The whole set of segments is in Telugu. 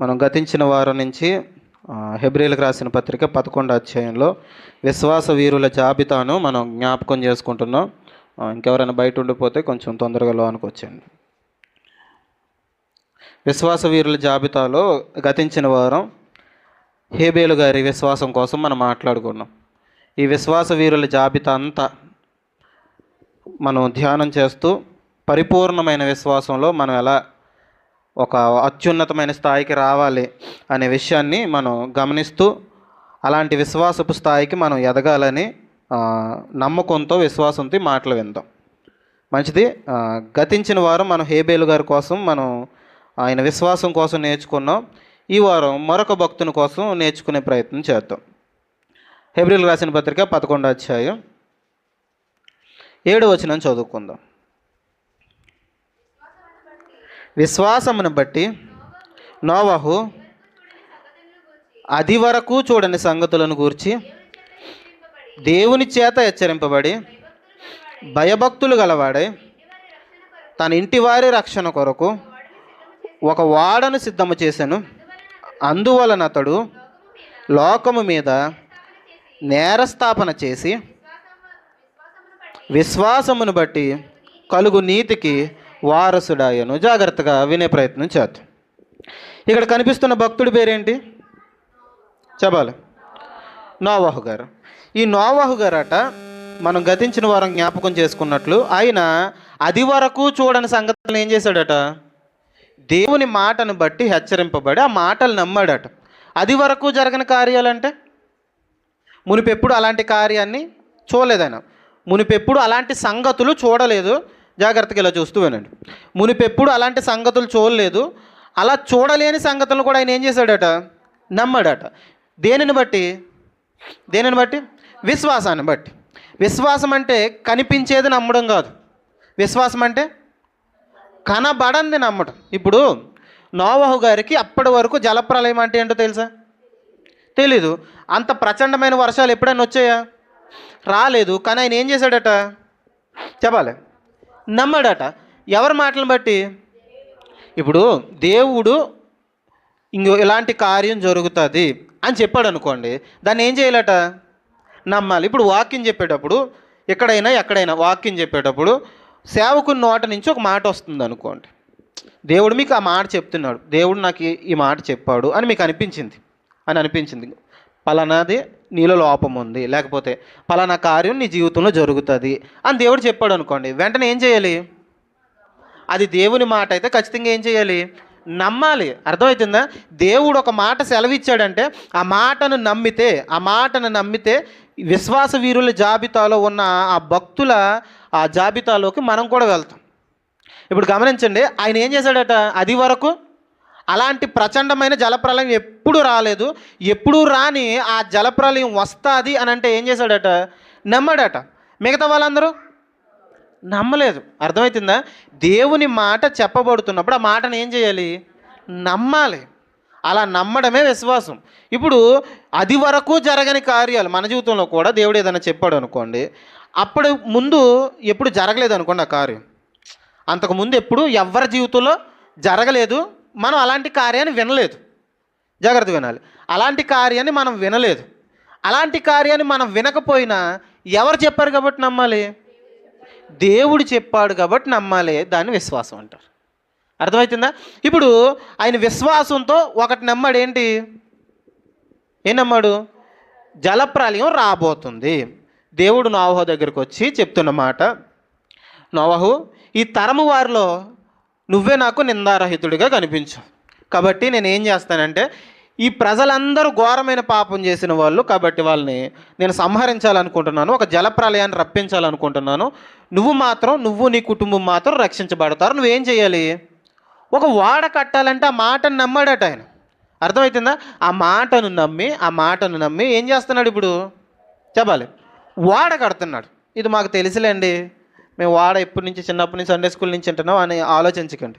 మనం గతించిన వారం నుంచి హెబ్రీలకు రాసిన పత్రిక 11వ అధ్యాయంలో విశ్వాస వీరుల జాబితాను మనం జ్ఞాపకం చేసుకుంటున్నాం. ఇంకెవరైనా బయట ఉండిపోతే కొంచెం తొందరగా లోనికి వచ్చండి. విశ్వాస వీరుల జాబితాలో గతించిన వారం హేబేలు గారి విశ్వాసం కోసం మనం మాట్లాడుకున్నాం. ఈ విశ్వాస వీరుల జాబితా అంతా మనం ధ్యానం చేస్తూ పరిపూర్ణమైన విశ్వాసంలో మనం ఎలా ఒక అత్యున్నతమైన స్థాయికి రావాలి అనే విషయాన్ని మనం గమనిస్తూ అలాంటి విశ్వాసపు స్థాయికి మనం ఎదగాలని నమ్మకంతో విశ్వాసంతో మాటలు విందాం. మంచిది. గతించిన వారం మనం హేబేలు గారి కోసం మనం ఆయన విశ్వాసం కోసం నేర్చుకున్నాం. ఈ వారం మరొక భక్తుని కోసం నేర్చుకునే ప్రయత్నం చేద్దాం. హెబ్రీలకు రాసిన పత్రిక 11వ అధ్యాయం 7వ వచనం చదువుకుందాం. విశ్వాసమును బట్టి నోవహు అది వరకు చూడని సంగతులను గూర్చి దేవుని చేత హెచ్చరింపబడి భయభక్తులు గలవాడై తన ఇంటి వారి రక్షణ కొరకు ఒక వాడను సిద్ధము చేశాను. అందువలన అతడు లోకము మీద నేరస్థాపన చేసి విశ్వాసమును బట్టి కలుగు నీతికి వారసుడాయను. జాగ్రత్తగా వినే ప్రయత్నం చేద్దాం. ఇక్కడ కనిపిస్తున్న భక్తుడి పేరేంటి చెప్పాలి? నోవహు గారు. ఈ నోవహు గారట మనం గతించిన వారం జ్ఞాపకం చేసుకున్నట్లు ఆయన అది వరకు చూడని సంగతులను ఏం చేశాడట? దేవుని మాటను బట్టి హెచ్చరింపబడి ఆ మాటలు నమ్మాడట. అది వరకు జరగని కార్యాలంటే మునిపెప్పుడు అలాంటి కార్యాన్ని చూడలేదైనా, మునిపెప్పుడు అలాంటి సంగతులు చూడలేదు. జాగ్రత్తగా ఇలా చూస్తూ వినండి. మునిపెప్పుడు అలాంటి సంగతులు చూడలేదు. అలా చూడలేని సంగతులను కూడా ఆయన ఏం చేశాడట? నమ్మాడట. దేనిని బట్టి? విశ్వాసాన్ని బట్టి. విశ్వాసం అంటే కనిపించేది నమ్మడం కాదు. విశ్వాసం అంటే కనబడంది నమ్మడం. ఇప్పుడు నోవహు గారికి అప్పటి వరకు జలప్రలయం అంటే ఏంటో తెలుసా? తెలీదు. అంత ప్రచండమైన వర్షాలు ఎప్పుడైనా వచ్చాయా? రాలేదు. కానీ ఆయన ఏం చేశాడట చెప్పాలి? నమ్మాడట. ఎవరి మాటలను బట్టి? ఇప్పుడు దేవుడు ఇలాంటి కార్యం జరుగుతుంది అని చెప్పాడు అనుకోండి, దాన్ని ఏం చేయాలట? నమ్మాలి. ఇప్పుడు వాక్యం చెప్పేటప్పుడు ఎక్కడైనా వాక్యం చెప్పేటప్పుడు సేవకుని నోట నుంచి ఒక మాట వస్తుంది అనుకోండి. దేవుడు మీకు ఆ మాట చెప్తున్నాడు, దేవుడు నాకు ఈ మాట చెప్పాడు అని మీకు అనిపించింది. పలానాది నీలో లోపం ఉంది, లేకపోతే పలానా కార్యం నీ జీవితంలో జరుగుతుంది అని దేవుడు చెప్పాడు అనుకోండి. వెంటనే ఏం చేయాలి? అది దేవుని మాట అయితే ఖచ్చితంగా ఏం చేయాలి? నమ్మాలి. అర్థమవుతుందా? దేవుడు ఒక మాట సెలవిచ్చాడంటే ఆ మాటను నమ్మితే విశ్వాస వీరుల జాబితాలో ఉన్న ఆ భక్తుల ఆ జాబితాలోకి మనం కూడా వెళ్తాం. ఇప్పుడు గమనించండి, ఆయన ఏం చేశాడట? అది వరకు అలాంటి ప్రచండమైన జలప్రలయం ఎప్పుడు రాలేదు. ఎప్పుడూ రాని ఆ జలప్రలయం వస్తుంది అని అంటే ఏం చేశాడట? నమ్మాడట. మిగతా వాళ్ళందరూ నమ్మలేదు. అర్థమవుతుందా? దేవుని మాట చెప్పబడుతున్నప్పుడు ఆ మాటను ఏం చేయాలి? నమ్మాలి. అలా నమ్మడమే విశ్వాసం. ఇప్పుడు అది వరకు జరగని కార్యాలు మన జీవితంలో కూడా దేవుడు ఏదైనా చెప్పాడు అనుకోండి, అప్పుడు ముందు ఎప్పుడు జరగలేదు అనుకోండి ఆ కార్యం, అంతకుముందు ఎప్పుడు ఎవరి జీవితంలో జరగలేదు, మనం అలాంటి కార్యాన్ని వినలేదు. జాగ్రత్తగా వినాలి. అలాంటి కార్యాన్ని మనం వినలేదు. అలాంటి కార్యాన్ని మనం వినకపోయినా ఎవరు చెప్పారు కాబట్టి నమ్మాలి? దేవుడు చెప్పాడు కాబట్టి నమ్మాలి. దాన్ని విశ్వాసం అంటారు. అర్థమవుతుందా? ఇప్పుడు ఆయన విశ్వాసంతో ఒకటి నమ్మాడు. ఏం నమ్మాడు? జలప్రలయం రాబోతుంది. దేవుడు నోవహు దగ్గరికి వచ్చి చెప్తున్న మాట, నోవహు, ఈ తరము వారిలో నువ్వే నాకు నిందారహితుడిగా కనిపించు. కాబట్టి నేను ఏం చేస్తానంటే ఈ ప్రజలందరూ ఘోరమైన పాపం చేసిన వాళ్ళు, కాబట్టి వాళ్ళని నేను సంహరించాలనుకుంటున్నాను, ఒక జలప్రలయాన్ని రప్పించాలనుకుంటున్నాను. నువ్వు నీ కుటుంబం మాత్రం రక్షించబడతారు. నువ్వేం చేయాలి? ఒక వాడ కట్టాలంటే ఆ మాటను నమ్మాడట ఆయన. అర్థమవుతుందా? ఆ మాటను నమ్మి ఏం చేస్తున్నాడు? ఇప్పుడు చెప్పాలి, వాడ కడుతున్నాడు. ఇది మాకు తెలుసులేండి, మేము వాడ చిన్నప్పటి నుంచి సండే స్కూల్ నుంచి వింటున్నాం అని ఆలోచించకండి.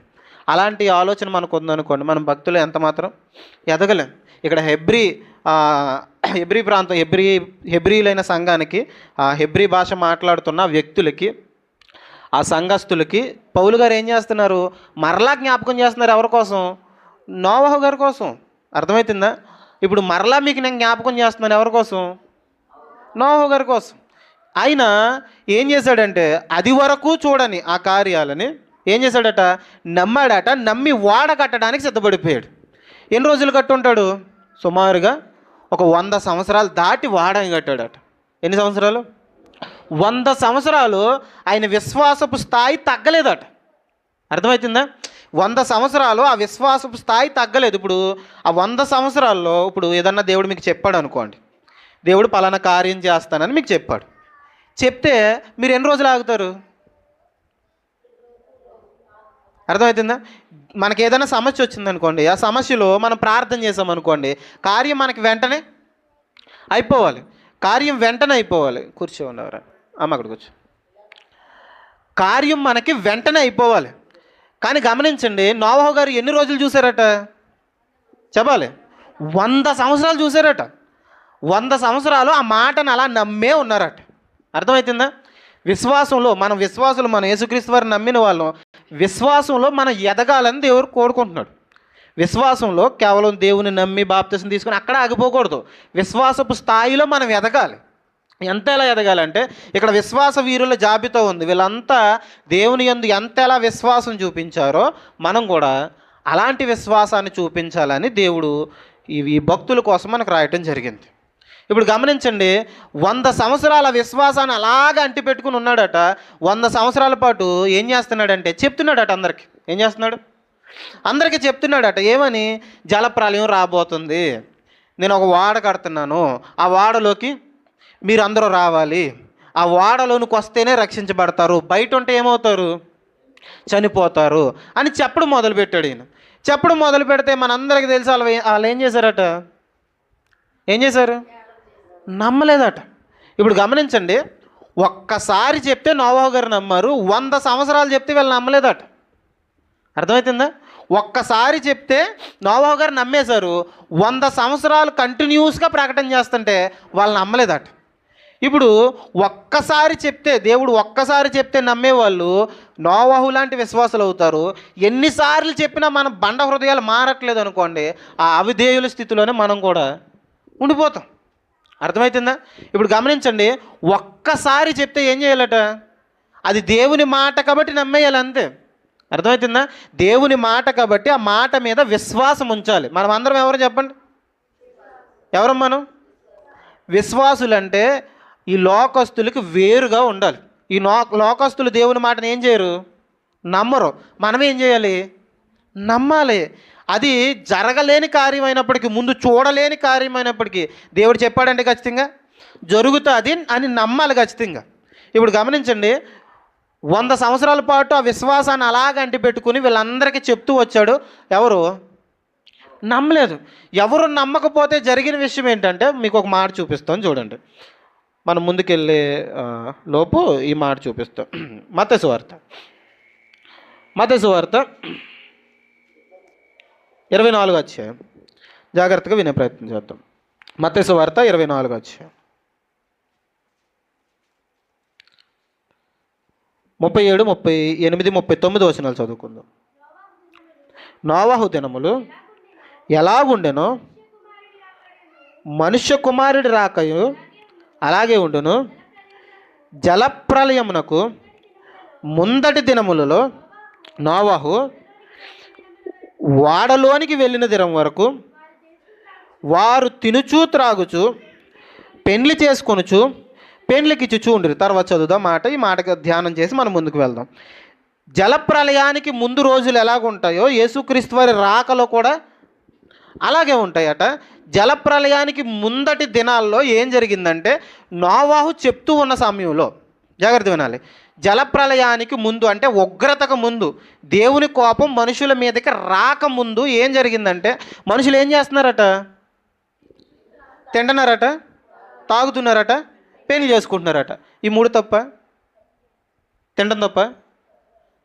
అలాంటి ఆలోచన మనకు ఉందనుకోండి, మనం భక్తులు ఎంత మాత్రం ఎదగలేం. ఇక్కడ హెబ్రీ ప్రాంతం హెబ్రీలైన సంఘానికి హెబ్రీ భాష మాట్లాడుతున్న వ్యక్తులకి ఆ సంఘస్థులకి పౌలు గారు ఏం చేస్తున్నారు? మరలా జ్ఞాపకం చేస్తున్నారు. ఎవరి కోసం? నోవహు గారి కోసం. అర్థమవుతుందా? ఇప్పుడు మరలా మీకు నేను జ్ఞాపకం చేస్తున్నాను, ఎవరి కోసం? నోవహు గారి కోసం. ఆయన ఏం చేశాడంటే అది వరకు చూడని ఆ కార్యాలని ఏం చేశాడట? నమ్మాడట. నమ్మి ఓడ కట్టడానికి సిద్ధపడిపోయాడు. ఎన్ని రోజులు కట్టుంటాడు? సుమారుగా ఒక 100 సంవత్సరాలు దాటి వాడని కట్టాడట. ఎన్ని సంవత్సరాలు? 100 సంవత్సరాలు ఆయన విశ్వాసపు స్థాయి తగ్గలేదట. అర్థమవుతుందా? 100 సంవత్సరాలు ఆ విశ్వాసపు స్థాయి తగ్గలేదు. ఇప్పుడు ఆ 100 సంవత్సరాల్లో ఇప్పుడు ఏదన్నా దేవుడు మీకు చెప్పాడు అనుకోండి, దేవుడు పలానా కార్యం చేస్తానని మీకు చెప్పాడు. చెప్తే మీరు ఎన్ని రోజులు ఆగుతారు? అర్థమవుతుందా? మనకి ఏదైనా సమస్య వచ్చిందనుకోండి, ఆ సమస్యలో మనం ప్రార్థన చేసామనుకోండి, కార్యం మనకి వెంటనే అయిపోవాలి. కార్యం వెంటనే అయిపోవాలి. కూర్చోండి ఎవరా అమ్మ, అక్కడ కూర్చో. కార్యం మనకి వెంటనే అయిపోవాలి. కానీ గమనించండి, నోవహు గారు ఎన్ని రోజులు చూశారట చెప్పాలి? 100 సంవత్సరాలు చూశారట. 100 సంవత్సరాలు ఆ మాటను అలా నమ్మే ఉన్నారట. అర్థమవుతుందా? విశ్వాసంలో మనం విశ్వాసులు, మనం యేసుక్రీస్తు వారిని నమ్మిన వాళ్ళం. విశ్వాసంలో మనం ఎదగాలని దేవుడు కోరుకుంటున్నాడు. విశ్వాసంలో కేవలం దేవుని నమ్మి బాప్తిసం తీసుకుని అక్కడ ఆగిపోకూడదు. విశ్వాసపు స్థాయిలో మనం ఎదగాలి. ఎలా ఎదగాలంటే ఇక్కడ విశ్వాస వీరుల జాబితా ఉంది. వీళ్ళంతా దేవుని యందు ఎలా విశ్వాసం చూపించారో మనం కూడా అలాంటి విశ్వాసాన్ని చూపించాలని దేవుడు ఈ భక్తుల కోసం మనకు రాయటం జరిగింది. ఇప్పుడు గమనించండి, 100 సంవత్సరాల విశ్వాసాన్ని అలాగా అంటిపెట్టుకుని ఉన్నాడట. 100 సంవత్సరాల పాటు ఏం చేస్తున్నాడంటే చెప్తున్నాడట అందరికీ. ఏం చేస్తున్నాడు? అందరికీ చెప్తున్నాడట. ఏమని? జలప్రలయం రాబోతుంది, నేను ఒక వాడ కడుతున్నాను, ఆ వాడలోకి మీరు అందరూ రావాలి, ఆ వాడలోనికి వస్తేనే రక్షించబడతారు, బయట ఉంటే ఏమవుతారు? చనిపోతారు అని చెప్పడం మొదలుపెట్టాడు ఈయన. చెప్పడం మొదలు పెడితే మనందరికీ తెలిసి వాళ్ళు ఏం చేశారట? ఏం చేశారు? నమ్మలేదట. ఇప్పుడు గమనించండి, ఒక్కసారి చెప్తే నోవహు గారు నమ్మారు, 100 సంవత్సరాలు చెప్తే వీళ్ళు నమ్మలేదట. అర్థమవుతుందా? ఒక్కసారి చెప్తే నోవహు గారు నమ్మేశారు, 100 సంవత్సరాలు కంటిన్యూస్గా ప్రకటన చేస్తుంటే వాళ్ళు నమ్మలేదట. ఇప్పుడు ఒక్కసారి చెప్తే, దేవుడు ఒక్కసారి చెప్తే నమ్మేవాళ్ళు నోవహు లాంటి విశ్వాసులు అవుతారు. ఎన్నిసార్లు చెప్పినా మన బండ హృదయాలు మారట్లేదు అనుకోండి, ఆ అవిధేయుల స్థితిలోనే మనం కూడా ఉండిపోతాం. అర్థమవుతుందా? ఇప్పుడు గమనించండి, ఒక్కసారి చెప్తే ఏం చేయాలట? అది దేవుని మాట కాబట్టి నమ్మేయాలి, అంతే. అర్థమవుతుందా? దేవుని మాట కాబట్టి ఆ మాట మీద విశ్వాసం ఉంచాలి. మనం అందరం ఎవరు చెప్పండి? ఎవరు మనం? విశ్వాసులంటే ఈ లోకస్తులకి వేరుగా ఉండాలి. ఈ లోకస్తులు దేవుని మాటను ఏం చేయరు? నమ్మరు. మనం ఏం చేయాలి? నమ్మాలి. అది జరగలేని కార్యం అయినప్పటికీ, ముందు చూడలేని కార్యం అయినప్పటికీ దేవుడు చెప్పాడంటే ఖచ్చితంగా జరుగుతుంది అని నమ్మాలి ఖచ్చితంగా. ఇప్పుడు గమనించండి, 100 సంవత్సరాల పాటు ఆ విశ్వాసాన్ని అలాగ అంటిపెట్టుకుని వీళ్ళందరికీ చెప్తూ వచ్చాడు. ఎవరు నమ్మలేదు. ఎవరు నమ్మకపోతే జరిగిన విషయం ఏంటంటే మీకు ఒక మాట చూపిస్తాం చూడండి. మనం ముందుకెళ్ళే లోపు ఈ మాట చూపిస్తాం. మత్తయి సువార్త 24వ అధ్యాయం. జాగ్రత్తగా వినే ప్రయత్నం చేద్దాం. మత్తయి సువార్త 24వ అధ్యాయం 37, 38, 39 వచనాలు చదువుకుందాం. నోవహు దినములు ఎలాగుండెనో మనుష్య కుమారుడి రాకయు అలాగే ఉండును. జలప్రలయమునకు ముందటి దినములలో నోవహు వాడలోనికి వెళ్ళిన దినం వరకు వారు తినుచూ త్రాగుచూ పెండ్లి చేసుకొనుచు పెండ్లికిచ్చుచూ ఉండిరి. తర్వాత చదువుదాం మాట. ఈ మాటకి ధ్యానం చేసి మనం ముందుకు వెళ్దాం. జలప్రలయానికి ముందు రోజులు ఎలాగుంటాయో యేసుక్రీస్తు వారి రాకలో కూడా అలాగే ఉంటాయట. జలప్రలయానికి ముందటి దినాల్లో ఏం జరిగిందంటే, నోవహు చెప్తూ ఉన్న సమయంలో, జాగ్రత్త వినాలి, జలప్రలయానికి ముందు అంటే ఉగ్రతకు ముందు, దేవుని కోపం మనుషుల మీదకి రాకముందు ఏం జరిగిందంటే, మనుషులు ఏం చేస్తున్నారట? తింటున్నారట, తాగుతున్నారట, పెళ్లి చేసుకుంటున్నారట. ఈ 3 తప్ప? తినడం తప్ప?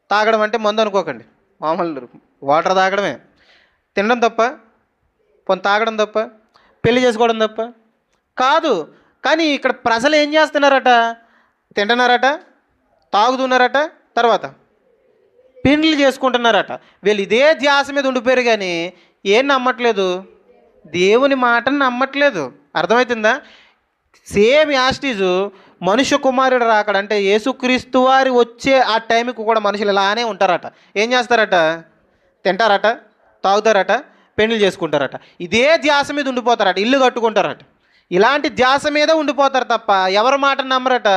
తాగడం అంటే మందు అనుకోకండి, మామూలు వాటర్ తాగడమే. తినడం తప్ప? తాగడం తప్ప? పెళ్లి చేసుకోవడం తప్ప? కాదు. కానీ ఇక్కడ ప్రజలు ఏం చేస్తున్నారట? తింటున్నారట, తాగుతున్నారట, తర్వాత పెండ్లు చేసుకుంటున్నారట. వీళ్ళు ఇదే ధ్యాస మీద ఉండిపోయారు. కానీ ఏం నమ్మట్లేదు? దేవుని మాటను నమ్మట్లేదు. అర్థమవుతుందా? సేమ్ యాస్టీజు మనుష్య కుమారుడు రాకడ అంటే యేసుక్రీస్తు వారి వచ్చే ఆ టైంకి కూడా మనుషులు ఇలానే ఉంటారట. ఏం చేస్తారట? తింటారట, తాగుతారట, పెళ్లి చేసుకుంటారట. ఇదే ధ్యాస మీద ఉండిపోతారట, ఇల్లు కట్టుకుంటారట. ఇలాంటి ధ్యాస మీద ఉండిపోతారు తప్ప ఎవరి మాటను నమ్మరట?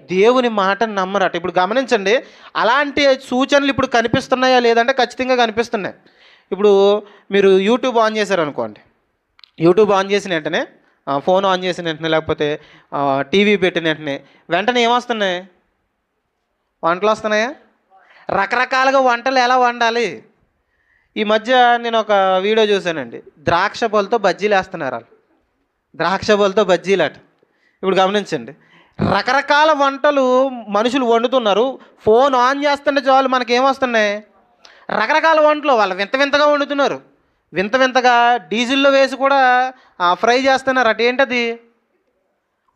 దేవుని మాటను నమ్మరట. ఇప్పుడు గమనించండి, అలాంటి సూచనలు ఇప్పుడు కనిపిస్తున్నాయా లేదంటే ఖచ్చితంగా కనిపిస్తున్నాయి. ఇప్పుడు మీరు యూట్యూబ్ ఆన్ చేశారనుకోండి, యూట్యూబ్ ఆన్ చేసిన వెంటనే, ఫోన్ ఆన్ చేసిన వెంటనే, లేకపోతే టీవీ పెట్టిన వెంటనే ఏమొస్తున్నాయి? వంటలు వస్తున్నాయా? రకరకాలుగా వంటలు ఎలా వండాలి. ఈ మధ్య నేను ఒక వీడియో చూశానండి, ద్రాక్ష పళ్ళతో బజ్జీలు వేస్తున్నారు వాళ్ళు. ద్రాక్ష పళ్ళతో బజ్జీలు అట. ఇప్పుడు గమనించండి, రకరకాల వంటలు మనుషులు వండుతున్నారు. ఫోన్ ఆన్ చేస్తుంటే చాలు మనకేమొస్తున్నాయి? రకరకాల వంటలు వాళ్ళు వింత వింతగా వండుతున్నారు. వింత వింతగా డీజిల్లో వేసి కూడా ఫ్రై చేస్తున్నారు అటు. ఏంటది?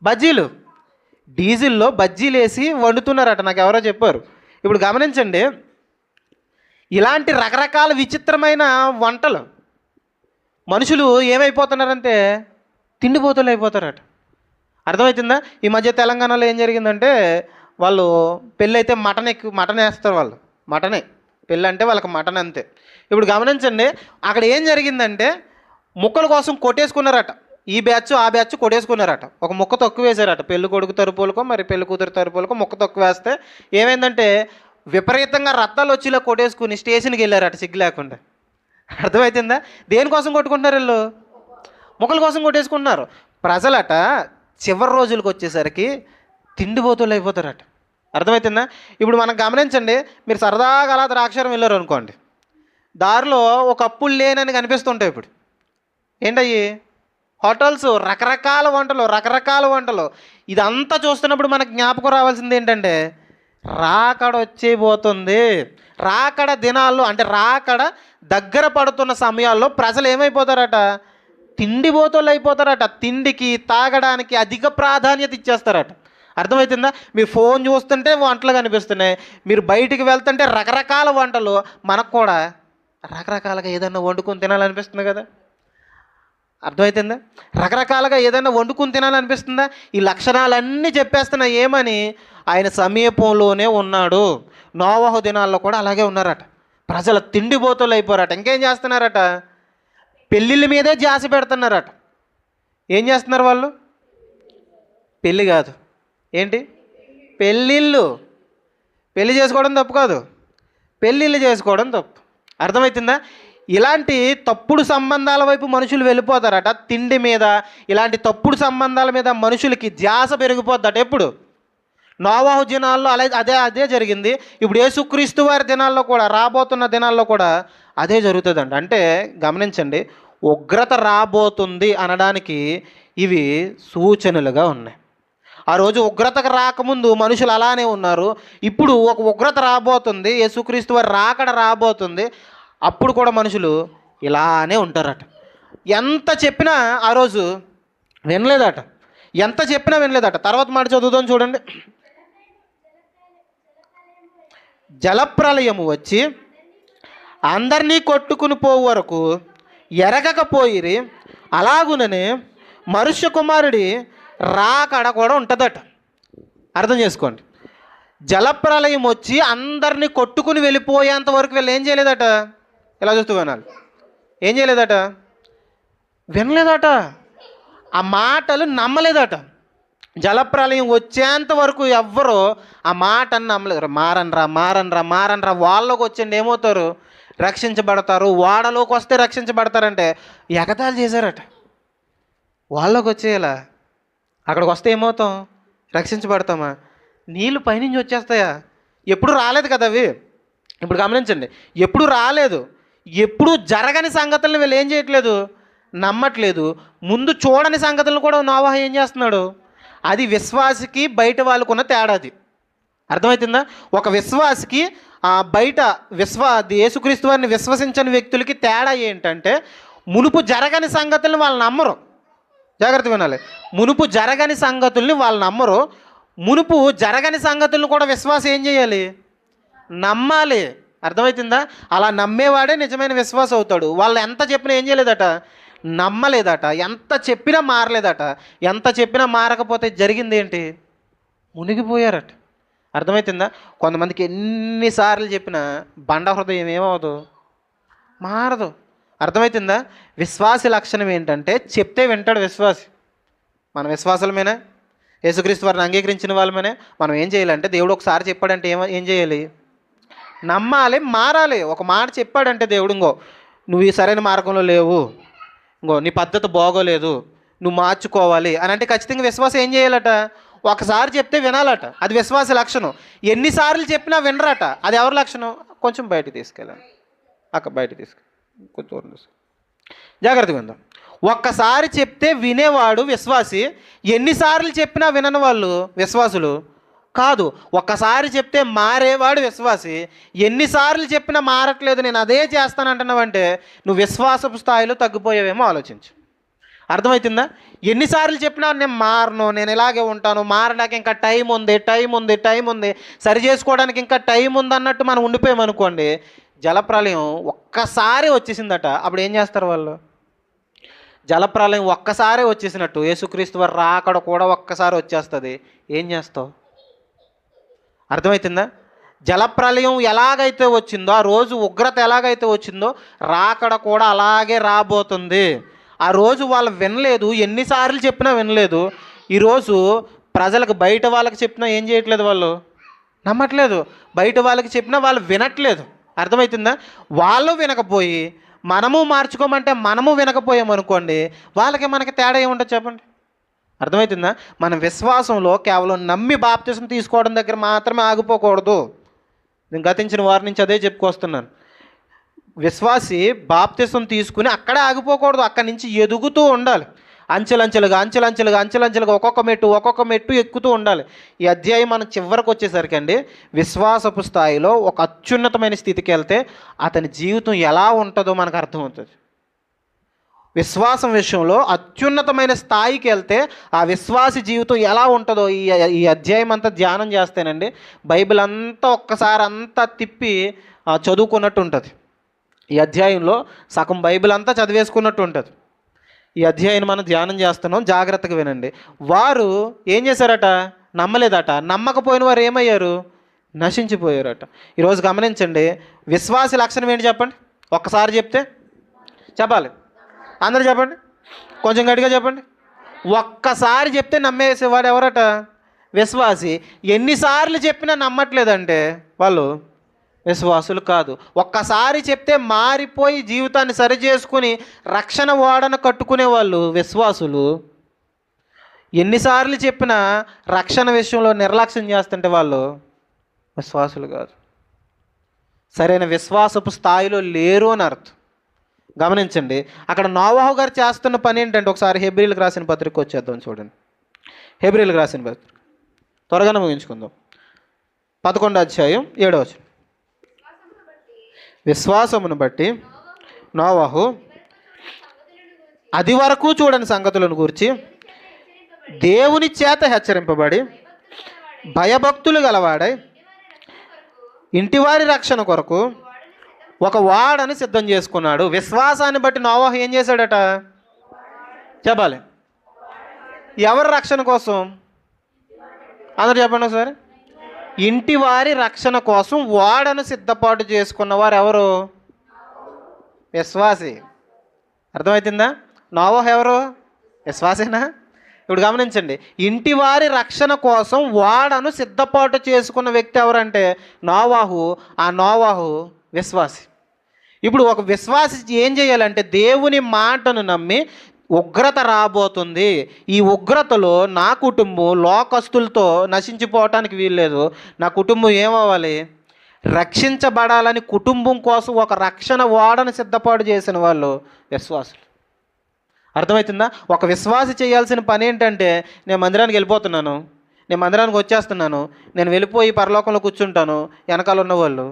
బజ్జీలు. డీజిల్లో బజ్జీలు వేసి వండుతున్నారట, నాకు ఎవరో చెప్పారు. ఇప్పుడు గమనించండి, ఇలాంటి రకరకాల విచిత్రమైన వంటలు మనుషులు ఏమైపోతున్నారంటే తిండిపోతులు అయిపోతారట. అర్థమవుతుందా? ఈ మధ్య తెలంగాణలో ఏం జరిగిందంటే, వాళ్ళు పెళ్ళి అయితే మటన్ వేస్తారు. వాళ్ళు మటనే పెళ్ళి అంటే వాళ్ళకి మటన్ అంతే. ఇప్పుడు గమనించండి, అక్కడ ఏం జరిగిందంటే ముక్కల కోసం కొట్టేసుకున్నారట. ఈ బ్యాచ్ ఆ బ్యాచ్ కొట్టేసుకున్నారట. ఒక ముక్క తక్కువ వేశారట. పెళ్ళి కొడుకు తరపులకో మరి పెళ్ళి కూతురు తరపులకో ముక్క తక్కువ వేస్తే ఏమైందంటే విపరీతంగా రత్తాలు వచ్చేలా కొట్టేసుకుని స్టేషన్కి వెళ్ళారట సిగ్గు లేకుండా. అర్థమవుతుందా? దేనికోసం కొట్టుకుంటున్నారు వీళ్ళు? ముక్కల కోసం కొట్టేసుకుంటున్నారు. ప్రజలట చివరి రోజులకు వచ్చేసరికి తిండిపోతులు అయిపోతారట. అర్థమవుతుందా? ఇప్పుడు మనం గమనించండి, మీరు సరదాగా అలా ద్రాక్షారం వెళ్ళారు అనుకోండి, దారిలో ఒక అప్పులు లేనని కనిపిస్తుంటాయి. ఇప్పుడు ఏంటయ్యి? హోటల్స్, రకరకాల వంటలు. ఇదంతా చూస్తున్నప్పుడు మనకు జ్ఞాపకం రావాల్సింది ఏంటంటే రాకడ వచ్చేయబోతుంది. రాకడ దినాల్లో అంటే రాకడ దగ్గర పడుతున్న సమయాల్లో ప్రజలు ఏమైపోతారట? తిండిపోతులు అయిపోతారట. తిండికి తాగడానికి అధిక ప్రాధాన్యత ఇచ్చేస్తారట. అర్థమవుతుందా? మీరు ఫోన్ చూస్తుంటే వంటలు కనిపిస్తున్నాయి, మీరు బయటికి వెళ్తుంటే రకరకాల వంటలు. మనకు కూడా రకరకాలుగా ఏదైనా వండుకొని తినాలనిపిస్తుంది కదా. అర్థమవుతుందా? రకరకాలుగా ఏదైనా వండుకొని తినాలనిపిస్తుందా? ఈ లక్షణాలన్నీ చెప్పేస్తున్నా ఏమని? ఆయన సమీపంలోనే ఉన్నాడు. నోవహు దినాల్లో కూడా అలాగే ఉన్నారట. ప్రజల తిండిపోతులు అయిపోయారట. ఇంకేం చేస్తున్నారట? పెళ్ళిళ్ళ మీదే ధ్యాస పెడుతున్నారట. ఏం చేస్తున్నారు వాళ్ళు? పెళ్ళి కాదు, ఏంటి? పెళ్ళిళ్ళు. పెళ్ళి చేసుకోవడం తప్పు కాదు, పెళ్ళిళ్ళు చేసుకోవడం తప్పు. అర్థమవుతుందా? ఇలాంటి తప్పుడు సంబంధాల వైపు మనుషులు వెళ్ళిపోతారట. తిండి మీద, ఇలాంటి తప్పుడు సంబంధాల మీద మనుషులకి ధ్యాస పెరిగిపోద్దట. ఎప్పుడు? నోవహు దినాల్లో అదే జరిగింది. ఇప్పుడు యేసుక్రీస్తు వారి దినాల్లో కూడా, రాబోతున్న దినాల్లో కూడా అదే జరుగుతుందండి. అంటే గమనించండి, ఉగ్రత రాబోతుంది అనడానికి ఇవి సూచనలుగా ఉన్నాయి. ఆ రోజు ఉగ్రతకు రాకముందు మనుషులు అలానే ఉన్నారు. ఇప్పుడు ఒక ఉగ్రత రాబోతుంది, యేసుక్రీస్తు వారి రాకడ రాబోతుంది, అప్పుడు కూడా మనుషులు ఇలానే ఉంటారట. ఎంత చెప్పినా ఆ రోజు వినలేదట. ఎంత చెప్పినా వినలేదట. తర్వాత మాట చదువుదాం చూడండి. జలప్రలయము వచ్చి అందరినీ కొట్టుకుని పోవు వరకు ఎరగకపోయిరి, అలాగుననే మనుష్య కుమారుడి రాకడ కూడా ఉంటుందట. అర్థం చేసుకోండి. జలప్రలయం వచ్చి అందరినీ కొట్టుకుని వెళ్ళిపోయేంత వరకు వీళ్ళు ఏం చేయలేదట? ఇలా చూస్తూ వినాలి. ఏం చేయలేదట? వినలేదట. ఆ మాటలు నమ్మలేదట. జలప్రలయం వచ్చేంత వరకు ఎవ్వరూ ఆ మాటను నమ్మలేదు. మారనరా వాళ్ళలోకి వచ్చండి ఏమవుతారు? రక్షించబడతారు. ఓడలోకి వస్తే రక్షించబడతారంటే ఎగతాళి చేశారట. వాళ్ళలోకి వచ్చేయాలా? అక్కడికి వస్తే ఏమవుతాం? రక్షించబడతామా? నీళ్ళు పైనుంచి వచ్చేస్తాయా? ఎప్పుడు రాలేదు కదా అవి. ఇప్పుడు గమనించండి, ఎప్పుడు రాలేదు, ఎప్పుడు జరగని సంగతులను వీళ్ళు ఏం చేయట్లేదు? నమ్మట్లేదు. ముందు చూడని సంగతులను కూడా నోవహు ఏం చేస్తున్నాడు? అది విశ్వాసికి బయట వాళ్ళకున్న తేడాది. అర్థమవుతుందా? ఒక విశ్వాసికి బయట యేసుక్రీస్తు వారిని విశ్వసించని వ్యక్తులకి తేడా ఏంటంటే, మునుపు జరగని సంగతులను వాళ్ళు నమ్మరు. జాగ్రత్త వినాలి. మునుపు జరగని సంగతుల్ని వాళ్ళు నమ్మరు. మునుపు జరగని సంగతులను కూడా విశ్వాసం ఏం చేయాలి? నమ్మాలి. అర్థమవుతుందా? అలా నమ్మేవాడే నిజమైన విశ్వాసం అవుతాడు. వాళ్ళు ఎంత చెప్పినా ఏం చేయలేదట, నమ్మలేదట. ఎంత చెప్పినా మారలేదట. ఎంత చెప్పినా మారకపోతే జరిగింది ఏంటి? మునిగిపోయారట. అర్థమవుతుందా? కొంతమందికి ఎన్నిసార్లు చెప్పినా బండ హృదయం ఏమవదు, మారదు. అర్థమవుతుందా? విశ్వాసి లక్షణం ఏంటంటే చెప్తే వింటాడు విశ్వాసి. మన విశ్వాసులమేనా? యేసుక్రీస్తు వారిని అంగీకరించిన వాళ్ళమేనే. మనం ఏం చేయాలంటే దేవుడు ఒకసారి చెప్పాడంటే ఏం చేయాలి? నమ్మాలి, మారాలి. ఒక మాట చెప్పాడంటే దేవుడు, ఇంకో నువ్వు ఈ సరైన మార్గంలో లేవు, ఇంకో నీ పద్ధతి బాగోలేదు, నువ్వు మార్చుకోవాలి అని అంటే ఖచ్చితంగా విశ్వాసం ఏం చేయాలట? ఒకసారి చెప్తే వినాలట. అది విశ్వాస లక్షణం. ఎన్నిసార్లు చెప్పినా వినరట. అది ఎవరి లక్షణం? కొంచెం బయటికి తీసుకెళ్ళాలి. బయటికి తీసుకెళ్ళి కొంచెం దూరం తీసుకెళ్ళి జాగ్రత్తగా ఉందాం. ఒక్కసారి చెప్తే వినేవాడు విశ్వాసి. ఎన్నిసార్లు చెప్పినా వినని వాళ్ళు విశ్వాసులు కాదు. ఒక్కసారి చెప్తే మారేవాడు విశ్వాసి. ఎన్నిసార్లు చెప్పినా మారట్లేదు, నేను అదే చేస్తానంటున్నావంటే నువ్వు విశ్వాసపు స్థాయిలో తగ్గిపోయావేమో ఆలోచించు. అర్థమవుతుందా? ఎన్నిసార్లు చెప్పినా నేను మారను, నేను ఇలాగే ఉంటాను, మారడానికి ఇంకా టైం ఉంది, సరి చేసుకోవడానికి ఇంకా టైం ఉంది అన్నట్టు మనం ఉండిపోయామనుకోండి, జలప్రలయం ఒక్కసారి వచ్చేసిందట. అప్పుడు ఏం చేస్తారు వాళ్ళు? జలప్రలయం ఒక్కసారి వచ్చేసినట్టు యేసుక్రీస్తు వారు రాకడ కూడా ఒక్కసారి వచ్చేస్తుంది. ఏం చేస్తావు? అర్థమవుతుందా? జలప్రలయం ఎలాగైతే వచ్చిందో, ఆ రోజు ఉగ్రత ఎలాగైతే వచ్చిందో, రాకడ కూడా అలాగే రాబోతుంది. ఆ రోజు వాళ్ళు వినలేదు, ఎన్నిసార్లు చెప్పినా వినలేదు. ఈరోజు ప్రజలకు బయట వాళ్ళకి చెప్పినా ఏం చేయట్లేదు, వాళ్ళు నమ్మట్లేదు. బయట వాళ్ళకి చెప్పినా వాళ్ళు వినట్లేదు. అర్థమవుతుందా? వాళ్ళు వినకపోయి మనము మార్చుకోమంటే మనము వినకపోయామనుకోండి, వాళ్ళకి మనకి తేడా ఏముంటుంది చెప్పండి? అర్థమవుతుందా? మన విశ్వాసంలో కేవలం నమ్మి బాప్తిసం తీసుకోవడం దగ్గర మాత్రమే ఆగిపోకూడదు. నేను గతించిన వారి నుంచి అదే చెప్పుకొస్తున్నాను. విశ్వాసి బాప్తిసం తీసుకుని అక్కడే ఆగిపోకూడదు. అక్కడి నుంచి ఎదుగుతూ ఉండాలి. అంచెలంచెలుగా ఒక్కొక్క మెట్టు ఎక్కుతూ ఉండాలి. ఈ అధ్యాయం మనం చివరికి వచ్చేసరికి అండి, విశ్వాసపు స్థాయిలో ఒక అత్యున్నతమైన స్థితికి వెళ్తే అతని జీవితం ఎలా ఉంటుందో మనకు అర్థమవుతుంది. విశ్వాసం విషయంలో అత్యున్నతమైన స్థాయికి వెళ్తే ఆ విశ్వాసి జీవితం ఎలా ఉంటుందో ఈ అధ్యాయం అంతా ధ్యానం చేస్తేనండి, బైబిల్ అంతా ఒక్కసారి అంతా తిప్పి చదువుకున్నట్టు ఉంటుంది. ఈ అధ్యాయంలో సగం బైబిల్ అంతా చదివేసుకున్నట్టు ఉంటుంది. ఈ అధ్యాయం మనం ధ్యానం చేస్తున్నాం, జాగ్రత్తగా వినండి. వారు ఏం చేశారట? నమ్మలేదట. నమ్మకపోయిన వారు ఏమయ్యారు? నశించిపోయారట. ఈరోజు గమనించండి, విశ్వాసి లక్షణం ఏంటి చెప్పండి? ఒక్కసారి చెప్తే చెప్పాలి. అందరూ చెప్పండి, కొంచెం గట్టిగా చెప్పండి. ఒక్కసారి చెప్తే నమ్మేసేవాడు ఎవరట? విశ్వాసి. ఎన్నిసార్లు చెప్పినా నమ్మట్లేదంటే వాళ్ళు విశ్వాసులు కాదు. ఒక్కసారి చెప్తే మారిపోయి జీవితాన్ని సరిచేసుకుని రక్షణ ఓడను కట్టుకునే వాళ్ళు విశ్వాసులు. ఎన్నిసార్లు చెప్పినా రక్షణ విషయంలో నిర్లక్ష్యం చేస్తుంటే వాళ్ళు విశ్వాసులు కాదు. సరైన విశ్వాసపు స్థాయిలో లేరు అని అర్థం. గమనించండి, అక్కడ నోవాహు గారు చేస్తున్న పని ఏంటంటే, ఒకసారి హెబ్రీలకు రాసిన పత్రిక వచ్చేద్దాం చూడండి. హెబ్రీలకు రాసిన పత్రిక త్వరగానే ముగించుకుందాం. 11వ అధ్యాయం 7వ వచనం. విశ్వాసమును బట్టి నోవాహు అది వరకు చూడని సంగతులను గురించి దేవుని చేత హెచ్చరింపబడి భయభక్తులు గలవాడై ఇంటివారి రక్షణ కొరకు ఒక వాడని సిద్ధం చేసుకున్నాడు. విశ్వాసాన్ని బట్టి నోవాహు ఏం చేశాడట? చెప్పాలి. ఎవరి రక్షణ కోసం? అందరూ చెప్పండి ఒకసారి. ఇంటి వారి రక్షణ కోసం వాడను సిద్ధపాటు చేసుకున్నవారు ఎవరు? విశ్వాసి. అర్థమవుతుందా? నోవాహు ఎవరు? విశ్వాసేనా? ఇప్పుడు గమనించండి, ఇంటి వారి రక్షణ కోసం వాడను సిద్ధపాటు చేసుకున్న వ్యక్తి ఎవరంటే నోవాహు. ఆ నోవాహు విశ్వాసి. ఇప్పుడు ఒక విశ్వాసి ఏం చేయాలంటే, దేవుని మాటను నమ్మి ఉగ్రత రాబోతుంది, ఈ ఉగ్రతలో నా కుటుంబం లోకస్తులతో నశించిపోవటానికి వీల్లేదు, నా కుటుంబం ఏమవ్వాలి? రక్షించబడాలని కుటుంబం కోసం ఒక రక్షణ ఓడను సిద్ధపాటు చేసిన వాళ్ళు విశ్వాసులు. అర్థమవుతుందా? ఒక విశ్వాసి చేయాల్సిన పని ఏంటంటే, నేను మందిరానికి వెళ్ళిపోతున్నాను, నేను మందిరానికి వచ్చేస్తున్నాను, నేను వెళ్ళిపోయి పరలోకంలో కూర్చుంటాను, వెనకాల ఉన్నవాళ్ళు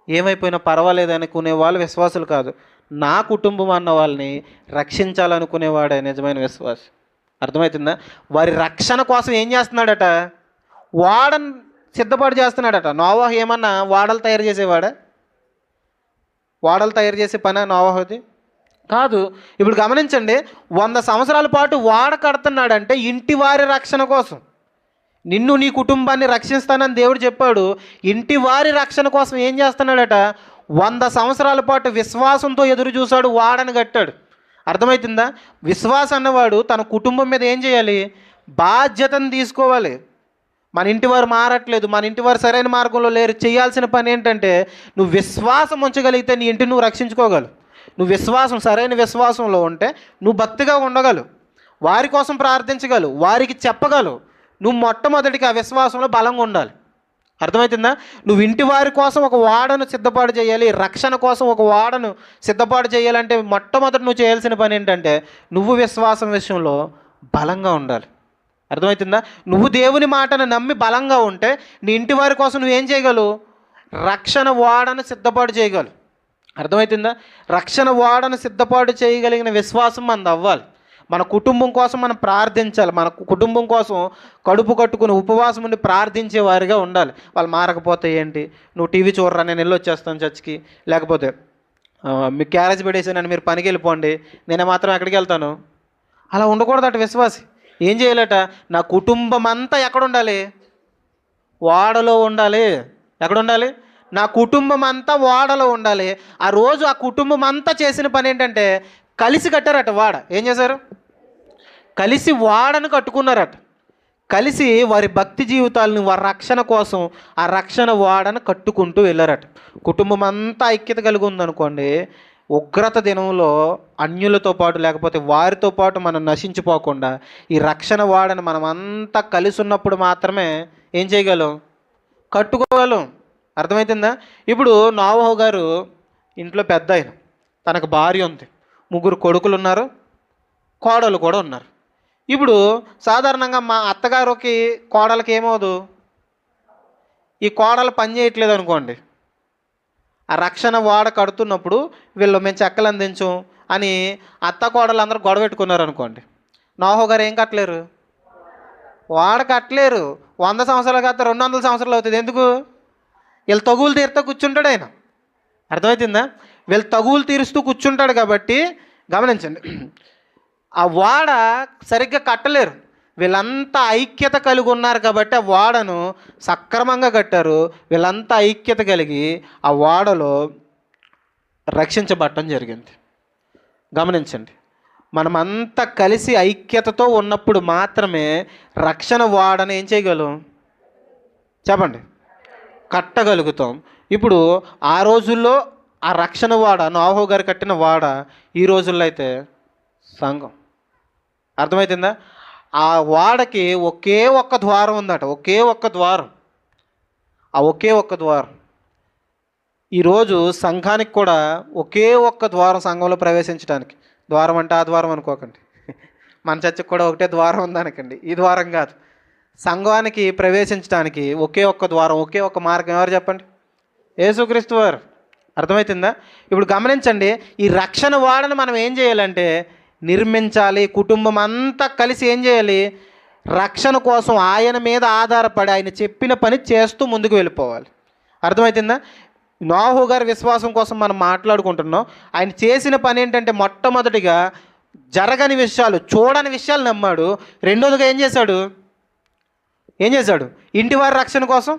ఏమైపోయినా పర్వాలేదు అనుకునే వాళ్ళు విశ్వాసులు కాదు. నా కుటుంబం అన్న వాళ్ళని రక్షించాలనుకునేవాడే నిజమైన విశ్వాసి. అర్థమవుతుందా? వారి రక్షణ కోసం ఏం వాడని సిద్ధపాటు చేస్తున్నాడట. నోవాహు ఏమన్నా వాడలు తయారు చేసేవాడా? ఓడలు తయారు చేసే పని నోవాహుది కాదు. ఇప్పుడు గమనించండి, 100 సంవత్సరాల పాటు ఓడ కడుతున్నాడంటే ఇంటి వారి రక్షణ కోసం. నిన్ను నీ కుటుంబాన్ని రక్షిస్తానని దేవుడు చెప్పాడు. ఇంటి వారి రక్షణ కోసం ఏం చేస్తున్నాడట? 100 సంవత్సరాల పాటు విశ్వాసంతో ఎదురు చూశాడు, వాడని కట్టాడు. అర్థమవుతుందా? విశ్వాసం అన్నవాడు తన కుటుంబం మీద ఏం చేయాలి? బాధ్యతను తీసుకోవాలి. మన ఇంటి వారు మారట్లేదు, మన ఇంటి వారు సరైన మార్గంలో లేరు. చేయాల్సిన పని ఏంటంటే, నువ్వు విశ్వాసం ఉంచగలిగితే నీ ఇంటిని నువ్వు రక్షించుకోగలవు. నువ్వు విశ్వాసం, సరైన విశ్వాసంలో ఉంటే నువ్వు భక్తిగా ఉండగలవు, వారి కోసం ప్రార్థించగలవు, వారికి చెప్పగలవు. నువ్వు మొట్టమొదటికి ఆ విశ్వాసంలో బలంగా ఉండాలి. అర్థమవుతుందా? నువ్వు ఇంటి వారి కోసం ఒక వాడను సిద్ధపాటు చేయాలి, రక్షణ కోసం ఒక వాడను సిద్ధపాటు చేయాలంటే మొట్టమొదటి నువ్వు చేయాల్సిన పని ఏంటంటే, నువ్వు విశ్వాసం విషయంలో బలంగా ఉండాలి. అర్థమవుతుందా? నువ్వు దేవుని మాటను నమ్మి బలంగా ఉంటే నీ ఇంటి వారి కోసం నువ్వేం చేయగలవు? రక్షణ వాడను సిద్ధపాటు చేయగలవు. అర్థమవుతుందా? రక్షణ వాడను సిద్ధపాటు చేయగలిగిన విశ్వాసం మనది అవ్వాలి. మన కుటుంబం కోసం మనం ప్రార్థించాలి. మన కుటుంబం కోసం కడుపు కట్టుకుని ఉపవాసం ఉండి ప్రార్థించే వారిగా ఉండాలి. వాళ్ళు మారకపోతే ఏంటి, నువ్వు టీవీ చూడరా, నేను వెళ్ళి వచ్చేస్తాను చర్చికి, లేకపోతే మీ క్యారేజ్ పెట్టేసానని మీరు పనికి వెళ్ళిపోండి, నేను మాత్రం ఎక్కడికి వెళ్తాను. అలా ఉండకూడదట విశ్వాసి. ఏం చేయాలట? నా కుటుంబం అంతా ఎక్కడ ఉండాలి? ఓడలో ఉండాలి. ఎక్కడ ఉండాలి? నా కుటుంబం అంతా ఓడలో ఉండాలి. ఆ రోజు ఆ కుటుంబం అంతా చేసిన పని ఏంటంటే, కలిసి కట్టారట వాడ. ఏం చేశారు? కలిసి వాడను కట్టుకున్నారట. కలిసి వారి భక్తి జీవితాలను, వారి రక్షణ కోసం ఆ రక్షణ వాడను కట్టుకుంటూ వెళ్ళారట. కుటుంబం అంతా ఐక్యత కలిగి ఉందనుకోండి, ఉగ్రత దినంలో అన్యులతో పాటు, లేకపోతే వారితో పాటు మనం నశించిపోకుండా ఈ రక్షణ వాడని మనం అంతా కలిసి ఉన్నప్పుడు మాత్రమే ఏం చేయగలం? కట్టుకోగలం. అర్థమవుతుందా? ఇప్పుడు నోవహు గారు ఇంట్లో పెద్ద ఆయన, తనకు భార్య ఉంది, 3 కొడుకులు ఉన్నారు, కోడలు కూడా ఉన్నారు. ఇప్పుడు సాధారణంగా మా అత్తగారికి కోడలకి ఏమవుదు? ఈ కోడలు పని చేయట్లేదు అనుకోండి, ఆ రక్షణ వాడ కడుతున్నప్పుడు వీళ్ళు మేము చెక్కలు అందించం అని అత్త కోడలు అందరూ గొడవ పెట్టుకున్నారు అనుకోండి, నోవహు గారు ఏం కట్టలేరు? వాడ కట్టలేరు. 100 సంవత్సరాలు కాస్త 200 సంవత్సరాలు అవుతుంది. ఎందుకు? వీళ్ళు తగులు తీరుతూ కూర్చుంటాడు ఆయన. అర్థమవుతుందా? వీళ్ళు తగులు తీరుస్తూ కూర్చుంటాడు కాబట్టి గమనించండి, ఆ వాడ సరిగ్గా కట్టలేరు. వీళ్ళంతా ఐక్యత కలిగి ఉన్నారు కాబట్టి ఆ వాడను సక్రమంగా కట్టారు. వీళ్ళంతా ఐక్యత కలిగి ఆ వాడలో రక్షించబడటం జరిగింది. గమనించండి, మనమంతా కలిసి ఐక్యతతో ఉన్నప్పుడు మాత్రమే రక్షణ వాడని ఏం చేయగలం? చెప్పండి, కట్టగలుగుతాం. ఇప్పుడు ఆ రోజుల్లో ఆ రక్షణ వాడ, నోవహు గారు కట్టిన వాడ, ఈ రోజుల్లో అయితే సంఘం. అర్థమవుతుందా? ఆ వాడకి ఒకే ఒక్క ద్వారం ఉందట, ఒకే ఒక్క ద్వారం. ఆ ఒకే ఒక్క ద్వారం. ఈరోజు సంఘానికి కూడా ఒకే ఒక్క ద్వారం సంఘంలో ప్రవేశించడానికి. ద్వారం అంటే ఆ ద్వారం అనుకోకండి, మన చర్చకు కూడా ఒకటే ద్వారం ఉందనకండి, ఈ ద్వారం కాదు. సంఘానికి ప్రవేశించడానికి ఒకే ఒక్క ద్వారం, ఒకే ఒక్క మార్గం. ఎవరు చెప్పండి? యేసుక్రీస్తు వారు. అర్థమవుతుందా? ఇప్పుడు గమనించండి, ఈ రక్షణ వాడని మనం ఏం చేయాలంటే నిర్మించాలి. కుటుంబం అంతా కలిసి ఏం చేయాలి? రక్షణ కోసం ఆయన మీద ఆధారపడి ఆయన చెప్పిన పని చేస్తూ ముందుకు వెళ్ళిపోవాలి. అర్థమవుతుందా? నోవహు గారి విశ్వాసం కోసం మనం మాట్లాడుకుంటున్నాం. ఆయన చేసిన పని ఏంటంటే, మొట్టమొదటిగా జరగని విషయాలు, చూడని విషయాలు నమ్మాడు. రెండోదిగా ఏం చేశాడు? ఇంటి వారి రక్షణ కోసం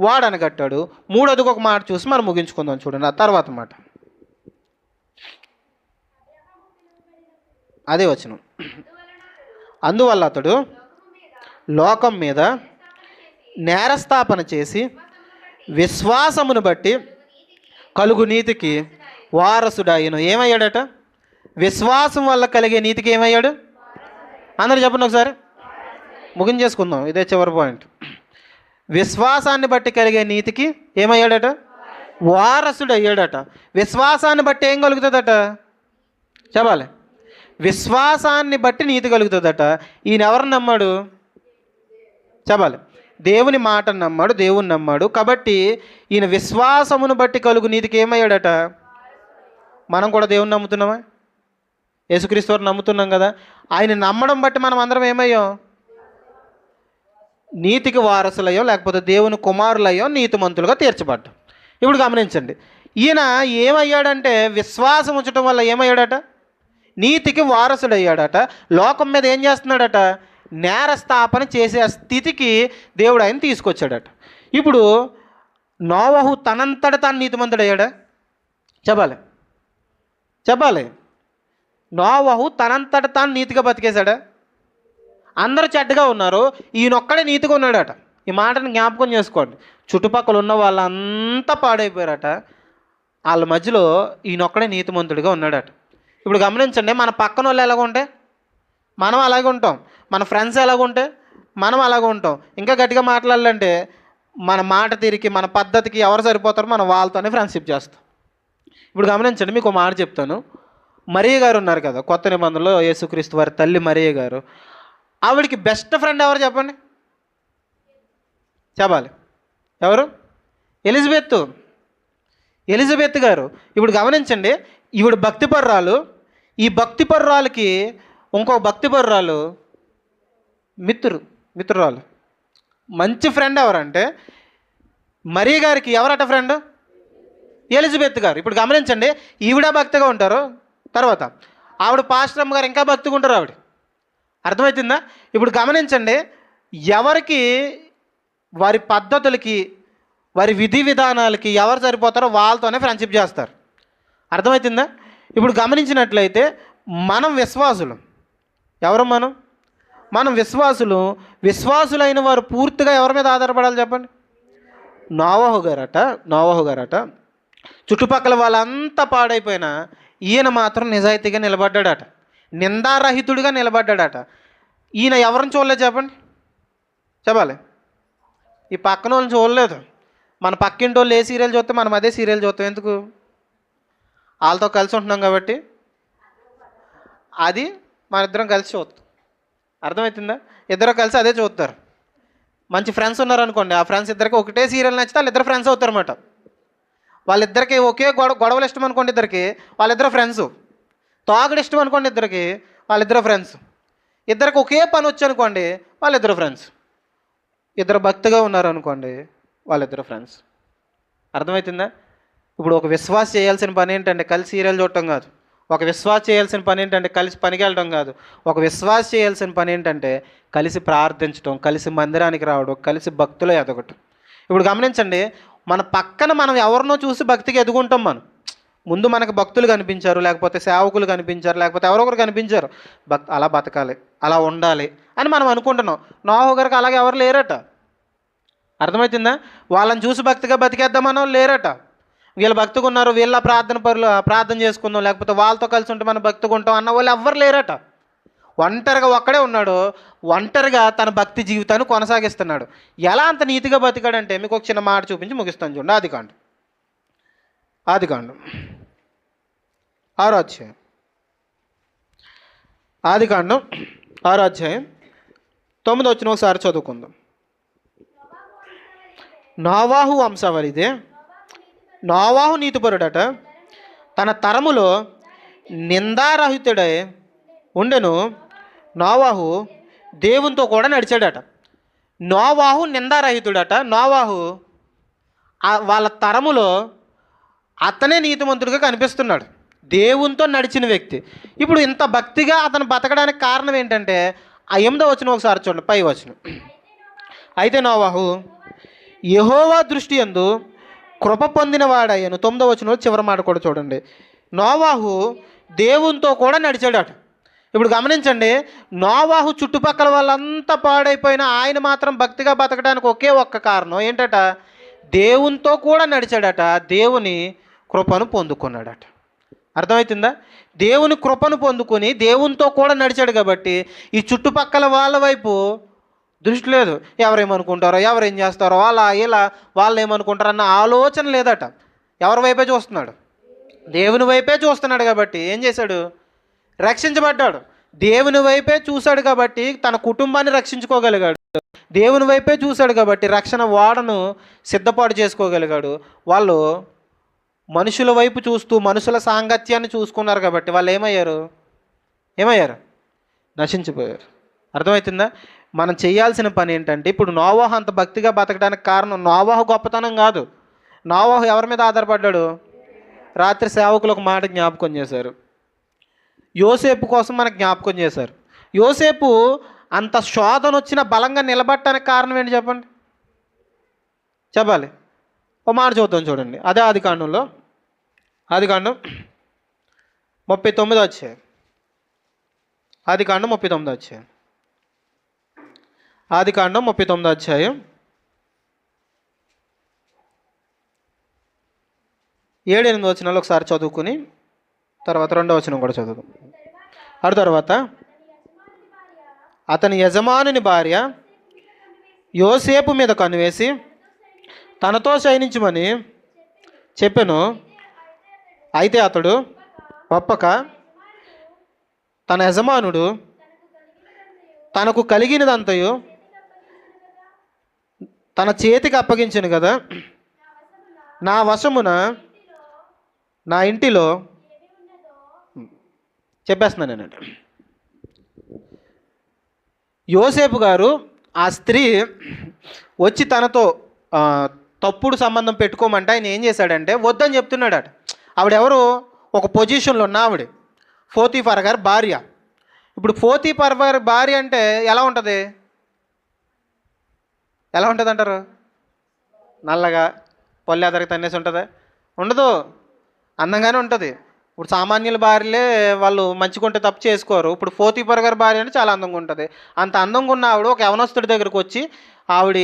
వాడని కట్టాడు. మూడోదిగా ఒక మాట చూసి మనం ముగించుకుందాం. చూడండి ఆ తర్వాత మాట, అదే వచనం. అందువల్ల అతడు లోకం మీద నేరస్థాపన చేసి విశ్వాసమును బట్టి కలుగు నీతికి వారసుడాయను. ఏమయ్యాడట? విశ్వాసం వల్ల కలిగే నీతికి ఏమయ్యాడు? అందరూ చెప్పండి ఒకసారి, ముగించేసుకుందాం, ఇదే చివరి పాయింట్. విశ్వాసాన్ని బట్టి కలిగే నీతికి ఏమయ్యాడట? వారసుడు అయ్యాడట. విశ్వాసాన్ని బట్టి ఏం కలుగుతుందట? చెప్పాలి. విశ్వాసాన్ని బట్టి నీతి కలుగుతుందట. ఈయన ఎవరిని నమ్మాడు? చెప్పాలి. దేవుని మాటను నమ్మాడు, దేవుని నమ్మాడు. కాబట్టి ఈయన విశ్వాసమును బట్టి కలుగు నీతికి ఏమయ్యాడట? మనం కూడా దేవుని నమ్ముతున్నామా? యేసుక్రీస్తు వారిని నమ్ముతున్నాం కదా. ఆయన నమ్మడం బట్టి మనం అందరం ఏమయ్యాం? నీతికి వారసులయ్యో, లేకపోతే దేవుని కుమారులయ్యో, నీతిమంతులుగా తీర్చబడ్డాం. ఇప్పుడు గమనించండి, ఈయన ఏమయ్యాడంటే విశ్వాసం ఉంచడం వల్ల ఏమయ్యాడట, నీతికి వారసుడయ్యాడట. లోకం మీద ఏం చేస్తున్నాడట, నేరస్థాపన చేసే స్థితికి దేవుడు ఆయన తీసుకొచ్చాడట. ఇప్పుడు నోవహు తనంతట తాను నీతిమంతుడయ్యాడా? చెప్పాలి చెప్పాలి. నోవహు తనంతట తాను నీతిగా బతికేశాడా? అందరూ చెడ్డగా ఉన్నారు, ఈయనొక్కడే నీతిగా ఉన్నాడట. ఈ మాటను జ్ఞాపకం చేసుకోండి. చుట్టుపక్కల ఉన్న వాళ్ళంతా పాడైపోయారట, వాళ్ళ మధ్యలో ఈయనొక్కడే నీతిమంతుడిగా ఉన్నాడట. ఇప్పుడు గమనించండి, మన పక్కన వాళ్ళు ఎలాగుంటే మనం అలాగే ఉంటాం, మన ఫ్రెండ్స్ ఎలాగుంటే మనం అలాగే ఉంటాం. ఇంకా గట్టిగా మాట్లాడాలంటే మన మాట తీరికి మన పద్ధతికి ఎవరు సరిపోతారో మనం వాళ్ళతోనే ఫ్రెండ్షిప్ చేస్తాం. ఇప్పుడు గమనించండి, మీకు ఒక మాట చెప్తాను. మరియ గారు ఉన్నారు కదా, కొత్త నిబంధనలో యేసుక్రీస్తు వారి తల్లి మరియ గారు, ఆవిడికి బెస్ట్ ఫ్రెండ్ ఎవరు చెప్పండి? చెప్పాలి. ఎవరు? ఎలిజబెత్ గారు. ఇప్పుడు గమనించండి, ఈవిడ భక్తిపర్రాలు, ఈ భక్తిపర్రాలకి ఇంకో భక్తిపర్రాలు మిత్రురాలు. మంచి ఫ్రెండ్ ఎవరంటే మరియ గారికి ఎవరట ఫ్రెండ్? ఎలిజబెత్ గారు. ఇప్పుడు గమనించండి, ఈవిడ భక్తిగా ఉంటారు, తర్వాత ఆవిడ పాస్టరమ్మ గారు ఇంకా భక్తిగా ఉంటారు ఆవిడ. అర్థమవుతుందా? ఇప్పుడు గమనించండి, ఎవరికి వారి పద్ధతులకి వారి విధి విధానాలకి ఎవరు సరిపోతారో వాళ్ళతోనే ఫ్రెండ్షిప్ చేస్తారు. అర్థమవుతుందా? ఇప్పుడు గమనించినట్లయితే మనం విశ్వాసులు. ఎవరు మనం విశ్వాసులైన వారు పూర్తిగా ఎవరి మీద ఆధారపడాలి చెప్పండి? నోవహు గారట చుట్టుపక్కల వాళ్ళంతా పాడైపోయినా ఈయన మాత్రం నిజాయితీగా నిలబడ్డాడట, నిందారహితుడిగా నిలబడ్డాడట. ఈయన ఎవరిని చూడలేదు చెప్పండి? చెప్పాలి. ఈ పక్కన వాళ్ళని చూడలేదు. మన పక్కింటి వాళ్ళు ఏ సీరియల్ చూస్తే మనం అదే సీరియల్ చూస్తాం. ఎందుకు? వాళ్ళతో కలిసి ఉంటున్నాం కాబట్టి అది మన ఇద్దరం కలిసి చూస్తాం. అర్థమవుతుందా? ఇద్దరు కలిసి అదే చూస్తారు. మంచి ఫ్రెండ్స్ ఉన్నారనుకోండి, ఆ ఫ్రెండ్స్ ఇద్దరికి ఒకటే సీరియల్ నచ్చితే వాళ్ళిద్దరు ఫ్రెండ్స్ అవుతారన్నమాట. వాళ్ళిద్దరికి ఒకే గొడవలు ఇష్టం అనుకోండి, ఇద్దరికి వాళ్ళిద్దరు ఫ్రెండ్స్. తాగుడు ఇష్టం అనుకోండి, ఇద్దరికి వాళ్ళిద్దరు ఫ్రెండ్స్. ఇద్దరికి ఒకే పని వచ్చు అనుకోండి, వాళ్ళిద్దరు ఫ్రెండ్స్. ఇద్దరు భక్తిగా ఉన్నారనుకోండి, వాళ్ళిద్దరు ఫ్రెండ్స్. అర్థమవుతుందా? ఇప్పుడు ఒక విశ్వాస చేయాల్సిన పని ఏంటంటే కలిసి సీరియల్ చూడటం కాదు. ఒక విశ్వాస చేయాల్సిన పని ఏంటంటే కలిసి పనికి వెళ్ళడం కాదు. ఒక విశ్వాస చేయాల్సిన పని ఏంటంటే కలిసి ప్రార్థించడం, కలిసి మందిరానికి రావడం, కలిసి భక్తులు ఎదగటం. ఇప్పుడు గమనించండి, మన పక్కన మనం ఎవరినో చూసి భక్తికి ఎదుగుంటాం. ముందు మనకు భక్తులు కనిపించారు, లేకపోతే సేవకులు కనిపించారు, లేకపోతే ఎవరొకరు కనిపించారు, అలా బతకాలి, అలా ఉండాలి అని మనం అనుకుంటున్నాం. నోవహు గారికి అలాగే ఎవరు లేరట. అర్థమవుతుందా? వాళ్ళని చూసి భక్తిగా బతికేద్దామనో లేరట. వీళ్ళు భక్తిగా ఉన్నారు, వీళ్ళ ప్రార్థన చేసుకుందాం, లేకపోతే వాళ్ళతో కలిసి ఉంటే మనం భక్తిగా ఉంటాం అన్న వాళ్ళు ఎవ్వరు లేరట. ఒంటరిగా ఒక్కడే ఉన్నాడు, ఒంటరిగా తన భక్తి జీవితాన్ని కొనసాగిస్తున్నాడు. ఎలా అంత నీతిగా బతికాడంటే మీకు ఒక చిన్న మాట చూపించి ముగిస్తాను చూడండి. ఆదికాండం 6వ అధ్యాయం. ఆదికాండం 6వ అధ్యాయం 9వ వచనం ఒకసారి చదువుకుందాం. నోవాహు వంశావళిదే. నోవాహు నీతిపరుడట, తన తరములో నిందారహితుడై ఉండెను. నోవాహు దేవునితో కూడా నడిచాడట. నోవాహు నిందారహితుడట. నోవాహు వాళ్ళ తరములో అతనే నీతిమంతుడిగా కనిపిస్తున్నాడు, దేవునితో నడిచిన వ్యక్తి. ఇప్పుడు ఇంత భక్తిగా అతను బతకడానికి కారణం ఏంటంటే ఆ 8వ వచనం ఒకసారి చూడండి, పై వచనం. అయితే నోవాహు యెహోవా దృష్టి యందు కృప పొందిన వాడయ్యను. 9వ వచనంలో చివరి మాట కూడా చూడండి. నోవాహు దేవునితో కూడా నడిచాడట. ఇప్పుడు గమనించండి, నోవాహు చుట్టుపక్కల వాళ్ళంతా పాడైపోయినా ఆయన మాత్రం భక్తిగా బతకడానికి ఒకే ఒక్క కారణం ఏంటట, దేవునితో కూడా నడిచాడట, దేవుని కృపను పొందుకున్నాడట. అర్థమవుతుందా? దేవుని కృపను పొందుకొని దేవునితో కూడా నడిచాడు కాబట్టి ఈ చుట్టుపక్కల వాళ్ళ వైపు దృష్టి లేదు. ఎవరేమనుకుంటారో, ఎవరేం చేస్తారో, వాళ్ళు ఏమనుకుంటారో అన్న ఆలోచన లేదట. ఎవరి వైపే చూస్తున్నాడు? దేవుని వైపే చూస్తున్నాడు. కాబట్టి ఏం చేశాడు? రక్షించబడ్డాడు. దేవుని వైపే చూశాడు కాబట్టి తన కుటుంబాన్ని రక్షించుకోగలిగాడు. దేవుని వైపే చూశాడు కాబట్టి రక్షణ వాడను సిద్ధపాటు చేసుకోగలిగాడు. వాళ్ళు మనుషుల వైపు చూస్తూ మనుషుల సాంగత్యాన్ని చూసుకున్నారు కాబట్టి వాళ్ళు ఏమయ్యారు? నశించిపోయారు. అర్థమవుతుందా? మనం చేయాల్సిన పని ఏంటంటే, ఇప్పుడు నోవాహు అంత భక్తిగా బతకడానికి కారణం నోవాహు గొప్పతనం కాదు. నోవాహు ఎవరి మీద ఆధారపడ్డాడు? రాత్రి సేవకులు ఒక మాట జ్ఞాపకం చేశారు. యోసేపు కోసం మనకు జ్ఞాపకం చేశారు. యోసేపు అంత శోధన వచ్చిన బలంగా నిలబడటానికి కారణం ఏంటి చెప్పండి? చెప్పాలి. ఒక మాట చూద్దాం చూడండి. అదే ఆదికాండం 39 వచ్చాయి. ఆదికాండం 39 వచ్చాయి. ఆదికాండం 39 అధ్యాయం 7-8 వచనాలు ఒకసారి చదువుకుని తర్వాత 2వ వచనం కూడా చదువుదాం. ఆ తర్వాత అతని యజమానుని భార్య యోసేపు మీద కన్నువేసి తనతో శయనించమని చెప్పెను. అయితే అతడు ఒప్పక తన యజమానుడు తనకు కలిగినదంతయు తన చేతికి అప్పగించను కదా, నా వశమున నా ఇంటిలో చెప్పేస్తున్నాను నేను. యోసేపు గారు ఆ స్త్రీ వచ్చి తనతో తప్పుడు సంబంధం పెట్టుకోమంటే ఆయన ఏం చేశాడంటే వద్దని చెప్తున్నాడట. ఆవిడెవరు? ఒక పొజిషన్లో ఉన్న ఆవిడ, పోతీఫర్ గారి భార్య. ఇప్పుడు పోతీఫర్ గారి భార్య అంటే ఎలా ఉంటుంది? ఎలా ఉంటుంది అంటారు? నల్లగా పొల్లెదరికి తన్నేసి ఉంటుందా? ఉండదు, అందంగానే ఉంటుంది. ఇప్పుడు సామాన్యుల భార్యలే వాళ్ళు మంచిగా ఉంటే తప్పు చేసుకోరు. ఇప్పుడు పోతీఫర్ గారి భార్య అంటే చాలా అందంగా ఉంటుంది. అంత అందంగా ఉన్న ఆవిడ ఒక యవనస్తుడి దగ్గరికి వచ్చి ఆవిడ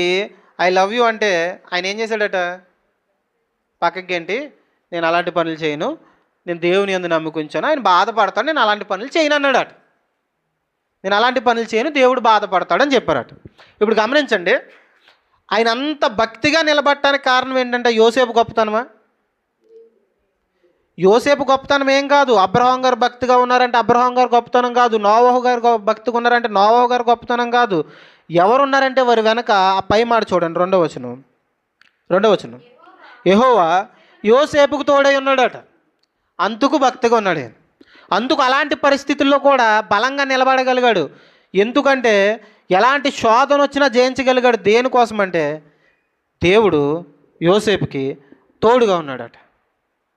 ఐ లవ్ యూ అంటే ఆయన ఏం చేశాడట? పక్కకి ఏంటి, నేను అలాంటి పనులు చేయను, నేను దేవుని యందు నమ్ముకుంటాను, ఆయన బాధపడతాడు, నేను అలాంటి పనులు చేయను అన్నాడట. నేను అలాంటి పనులు చేయను, దేవుడు బాధపడతాడని చెప్పారట. ఇప్పుడు గమనించండి, ఆయన అంత భక్తిగా నిలబడటానికి కారణం ఏంటంటే యోసేపు గొప్పతనమా? యోసేపు గొప్పతనం ఏం కాదు. అబ్రహాం గారు భక్తిగా ఉన్నారంటే అబ్రహాం గారు గొప్పతనం కాదు. నోవహు గారు భక్తిగా ఉన్నారంటే నోవహు గారు గొప్పతనం కాదు. ఎవరున్నారంటే వారి వెనక ఆ పై మాట చూడండి, 2వ వచనం. యెహోవా యోసేపుకు తోడై ఉన్నాడట. అందుకు భక్తిగా ఉన్నాడు. అందుకు అలాంటి పరిస్థితుల్లో కూడా బలంగా నిలబడగలిగాడు. ఎందుకంటే ఎలాంటి శోధన వచ్చినా జయించగలిగాడు. దేనికోసం అంటే దేవుడు యోసేపుకి తోడుగా ఉన్నాడట.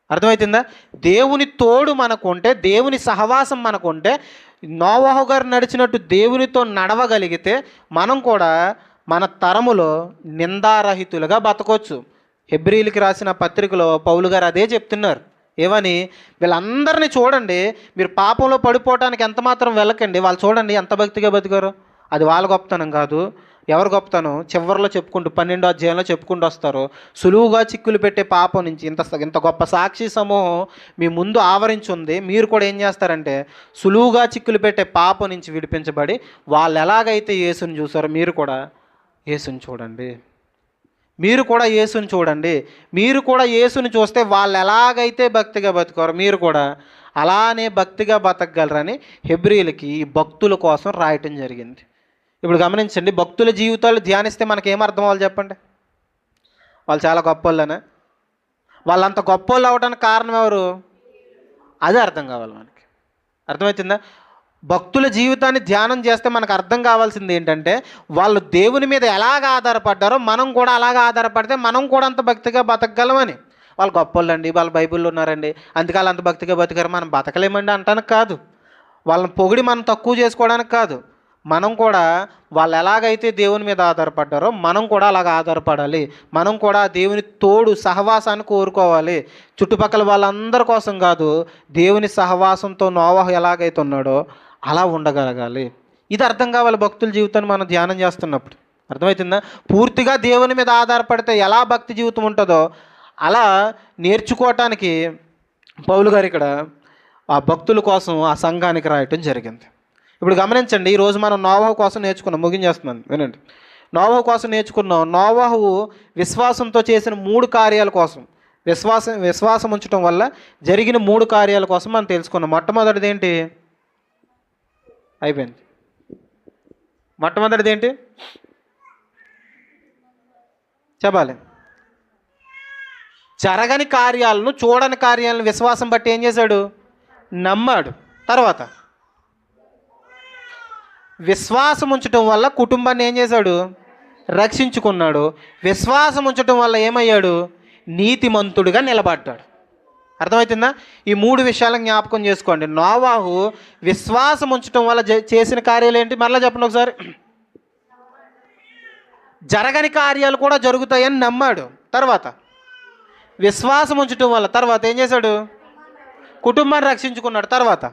అర్థమవుతుందా? దేవుని తోడు మనకుంటే, దేవుని సహవాసం మనకుంటే, నోవహు గారు నడిచినట్టు దేవునితో నడవగలిగితే మనం కూడా మన తరములో నిందారహితులుగా బతకొచ్చు. హెబ్రీయులకి రాసిన పత్రికలో పౌలు గారు అదే చెప్తున్నారు. ఏమని? వీళ్ళందరినీ చూడండి, మీరు పాపంలో పడిపోవటానికి ఎంత మాత్రం వెళ్ళకండి. వాళ్ళు చూడండి ఎంత భక్తిగా బతికారు. అది వాళ్ళ గొప్పతనం కాదు. ఎవరు గొప్పతనం? చివరిలో చెప్పుకుంటూ 12వ అధ్యాయంలో చెప్పుకుంటూ వస్తారు. సులువుగా చిక్కులు పెట్టే పాపం నుంచి ఇంత గొప్ప సాక్షి సమూహం మీ ముందు ఆవరించి ఉంది. మీరు కూడా ఏం చేస్తారంటే సులువుగా చిక్కులు పెట్టే పాపం నుంచి విడిపించబడి వాళ్ళు ఎలాగైతే యేసుని చూసారో మీరు కూడా యేసుని చూడండి. మీరు కూడా యేసుని చూస్తే వాళ్ళు ఎలాగైతే భక్తిగా బతికారో మీరు కూడా అలానే భక్తిగా బతకగలరని హెబ్రీయులకి ఈ భక్తుల కోసం రాయటం జరిగింది. ఇప్పుడు గమనించండి, భక్తుల జీవితాలు ధ్యానిస్తే మనకేమర్థం అవ్వాలి చెప్పండి? వాళ్ళు చాలా గొప్పవాళ్ళనే. వాళ్ళంత గొప్పవాళ్ళు అవడానికి కారణం ఎవరు? అదే అర్థం కావాలి మనకి. అర్థమవుతుందా? భక్తుల జీవితాన్ని ధ్యానం చేస్తే మనకు అర్థం కావాల్సింది ఏంటంటే వాళ్ళు దేవుని మీద ఎలాగ ఆధారపడ్డారో మనం కూడా అలాగ ఆధారపడితే మనం కూడా అంత భక్తిగా బతకగలమని. వాళ్ళు గొప్పవాళ్ళండి, వాళ్ళు బైబిల్లో ఉన్నారండి, అందుకే వాళ్ళు అంత భక్తిగా బతికారు, మనం బతకలేమండి అంటానికి కాదు. వాళ్ళని పొగిడి మనం తక్కువ చేసుకోవడానికి కాదు. మనం కూడా వాళ్ళు ఎలాగైతే దేవుని మీద ఆధారపడ్డారో మనం కూడా అలాగ ఆధారపడాలి. మనం కూడా దేవుని తోడు సహవాసాన్ని కోరుకోవాలి. చుట్టుపక్కల వాళ్ళందరి కోసం కాదు, దేవుని సహవాసంతో నోవహు ఎలాగైతే ఉన్నాడో అలా ఉండగలగాలి. ఇది అర్థం కావాలి భక్తుల జీవితాన్ని మనం ధ్యానం చేస్తున్నప్పుడు. అర్థమవుతుందా? పూర్తిగా దేవుని మీద ఆధారపడితే ఎలా భక్తి జీవితం ఉంటుందో అలా నేర్చుకోవటానికి పౌలు గారు ఇక్కడ ఆ భక్తుల కోసం ఆ సంఘానికి రాయటం జరిగింది. ఇప్పుడు గమనించండి, ఈరోజు మనం నోవహు కోసం నేర్చుకున్నాం. ముగించేస్తున్నాను, వినండి. నోవహు కోసం నేర్చుకున్నాం. నోవహు విశ్వాసంతో చేసిన 3 కార్యాల కోసం, విశ్వాసం ఉంచడం వల్ల జరిగిన 3 కార్యాల కోసం మనం తెలుసుకున్నాం. మొట్టమొదటిది ఏంటి? అయిపోయింది. మొట్టమొదటిది ఏంటి చెప్పాలి? జరగని కార్యాలను, చూడని కార్యాలను విశ్వాసం బట్టి ఏం చేశాడు? నమ్మాడు. తర్వాత విశ్వాసం ఉంచటం వల్ల కుటుంబాన్ని ఏం చేశాడు? రక్షించుకున్నాడు. విశ్వాసం ఉంచటం వల్ల ఏమయ్యాడు? నీతిమంతుడిగా నిలబడ్డాడు. అర్థమవుతుందా? ఈ 3 విషయాలను జ్ఞాపకం చేసుకోండి. నోవాహు విశ్వాసం ఉంచడం వల్ల చేసిన కార్యాలు ఏంటి? మరలా చెప్పండి ఒకసారి. జరగని కార్యాలు కూడా జరుగుతాయని నమ్మాడు. తర్వాత విశ్వాసం ఉంచడం వల్ల తర్వాత ఏం చేశాడు? కుటుంబాన్ని రక్షించుకున్నాడు. తర్వాత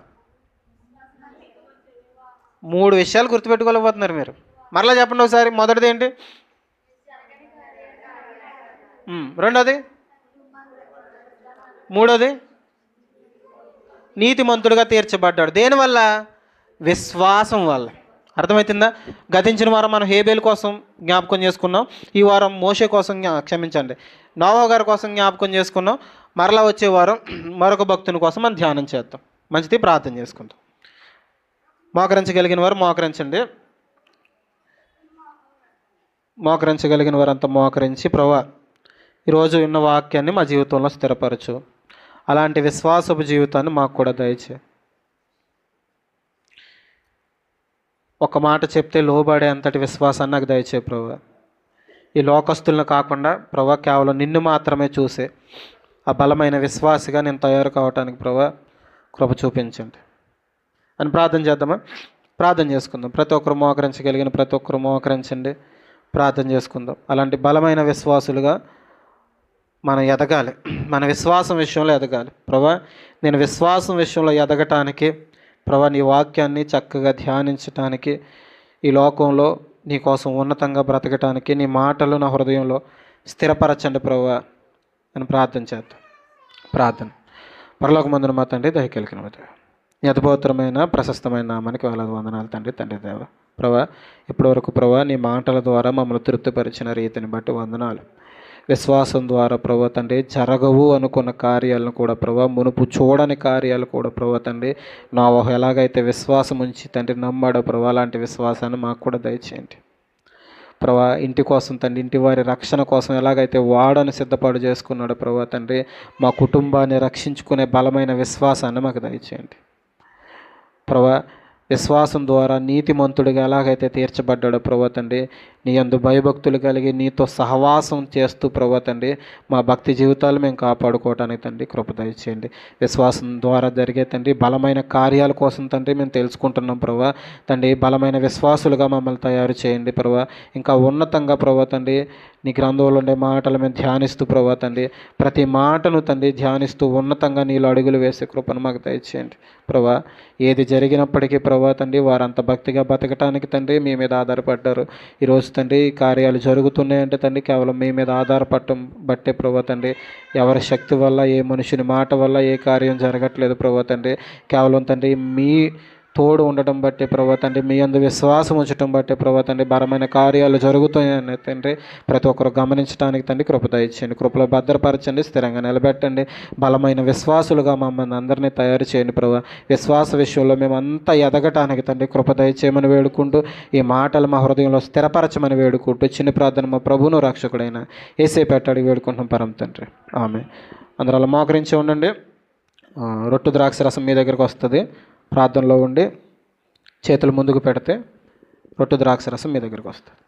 3 విషయాలు గుర్తుపెట్టుకోలేకపోతున్నారు మీరు. మరలా చెప్పండి ఒకసారి. మొదటిది ఏంటి? రెండోది? మూడోది? నీతిమంతుడిగా తీర్చబడ్డాడు. దేనివల్ల? విశ్వాసం వల్ల. అర్థమవుతుందా? గతించిన వారం మనం హేబేలు కోసం జ్ఞాపకం చేసుకున్నాం. ఈ వారం మోషే కోసం క్షమించండి నోవాహు గారి కోసం జ్ఞాపకం చేసుకున్నాం. మరలా వచ్చే వారం మరొక భక్తుని కోసం మనం ధ్యానం చేద్దాం. మంచిది, ప్రార్థన చేసుకుందాం. మోకరించగలిగిన వారు మోకరించండి. మోకరించగలిగిన వారంతా మోకరించి, ప్రభువా ఈరోజు ఉన్న వాక్యాన్ని మా జీవితంలో స్థిరపరచు. అలాంటి విశ్వాసపు జీవితాన్ని మాకు కూడా దయచేయి. ఒక మాట చెప్తే లోబడే అంతటి విశ్వాసాన్ని నాకు దయచేయి ప్రభువా. ఈ లోకస్తులను కాకుండా ప్రభువా కేవలం నిన్ను మాత్రమే చూసే ఆ బలమైన విశ్వాసిగా నేను తయారు కావటానికి ప్రభువా కృప చూపించండి అని ప్రార్థన చేద్దామా? ప్రార్థన చేసుకుందాం. ప్రతి ఒక్కరు మోకరించగలిగిన ప్రతి ఒక్కరు మోకరించండి. ప్రార్థన చేసుకుందాం. అలాంటి బలమైన విశ్వాసులుగా మనం ఎదగాలి. మన విశ్వాసం విషయంలో ఎదగాలి. ప్రభువా నేను విశ్వాసం విషయంలో ఎదగటానికి, ప్రభువా నీ వాక్యాన్ని చక్కగా ధ్యానించటానికి, ఈ లోకంలో నీ కోసం ఉన్నతంగా బ్రతకటానికి నీ మాటలు నా హృదయంలో స్థిరపరచండి ప్రభువా అని ప్రార్థన చేద్దాం. ప్రార్థన. పరలోకమందున మా తండ్రి, దయ కలిగిన నీ అద్భుతమైన ప్రశస్తమైన నామానికి వేలాది వందనాలు తండ్రి. తండ్రి దేవ ప్రభువా ఇప్పటివరకు ప్రభువా నీ మాటల ద్వారా మమ్మల్ని తృప్తిపరిచిన రీతిని బట్టి వందనాలు. విశ్వాసం ద్వారా ప్రభువా తండ్రి జరగవు అనుకున్న కార్యాలను కూడా ప్రభువా, మునుపు చూడని కార్యాలు కూడా ప్రభువా తండ్రి నోవాహు ఎలాగైతే విశ్వాసం ఉంచి తండ్రి నమ్మాడో ప్రభువా అలాంటి విశ్వాసాన్ని మాకు కూడా దయచేయండి ప్రభువా. ఇంటి కోసం తండ్రి, ఇంటి వారి రక్షణ కోసం ఎలాగైతే వాడని సిద్ధపాటు చేసుకున్నాడో ప్రభువా తండ్రి మా కుటుంబాన్ని రక్షించుకునే బలమైన విశ్వాసాన్ని మాకు దయచేయండి ప్రభువా. విశ్వాసం ద్వారా నీతిమంతుడిగా ఎలాగైతే తీర్చబడ్డాడో ప్రభువా తండ్రి నీ యందు భయభక్తులు కలిగి నీతో సహవాసం చేస్తూ ప్రభువా తండ్రి మా భక్తి జీవితాలు మేము కాపాడుకోవటానికి తండ్రి కృప దయచేయండి. విశ్వాసం ద్వారా జరిగే తండ్రి బలమైన కార్యాల కోసం తండ్రి మేము తెలుసుకుంటున్నాం ప్రభువా తండ్రి. బలమైన విశ్వాసులుగా మమ్మల్ని తయారు చేయండి ప్రభువా. ఇంకా ఉన్నతంగా ప్రభువా తండ్రి నీ గ్రంథంలో ఉండే మాటలు మేము ధ్యానిస్తూ ప్రభువా తండ్రి ప్రతి మాటను తండ్రి ధ్యానిస్తూ ఉన్నతంగా నీలో అడుగులు వేసే కృపను మాకు దయచేయండి ప్రభువా. ఏది జరిగినప్పటికీ ప్రభువా తండ్రి వారంత భక్తిగా బతకటానికి తండ్రి మీ మీద ఆధారపడ్డారు. ఈరోజు తండ్రి కార్యాలు జరుగుతున్నాయంటే తండ్రి కేవలం మీ మీద ఆధారపడటం బట్టే ప్రభువా తండ్రి. ఎవరి శక్తి వల్ల, ఏ మనుషుని మాట వల్ల ఏ కార్యం జరగట్లేదు ప్రభువా తండ్రి. కేవలం తండ్రి మీ తోడు ఉండటం బట్టి ప్రభువా తండ్రి, మీ యందు విశ్వాసం ఉంచడం బట్టి ప్రభువా తండ్రి బలమైన కార్యాలు జరుగుతాయని తండ్రి ప్రతి ఒక్కరు గమనించడానికి తండ్రి కృప దయచేయండి. కృపలో భద్రపరచండి, స్థిరంగా నిలబెట్టండి. బలమైన విశ్వాసులుగా మమ్మల్ని అందరినీ తయారు చేయండి ప్రభువా. విశ్వాస విషయంలో మేము అంతా ఎదగటానికి తండ్రి కృప దయచేయమని వేడుకుంటూ ఈ మాటలు మా హృదయంలో స్థిరపరచమని వేడుకుంటూ చిన్న ప్రార్థన మా ప్రభువును రక్షకుడైన యేసయ్య పెట్టాడు వేడుకుంటున్నాం పరమ తండ్రి. ఆమె. అందరూ అలా మోకరించి ఉండండి. రొట్టు ద్రాక్ష రసం మీ దగ్గరకు వస్తుంది. ప్రార్థనలో ఉండి చేతులు ముందుకు పెడితే రొట్టు ద్రాక్ష రసం మీ దగ్గరికి వస్తుంది.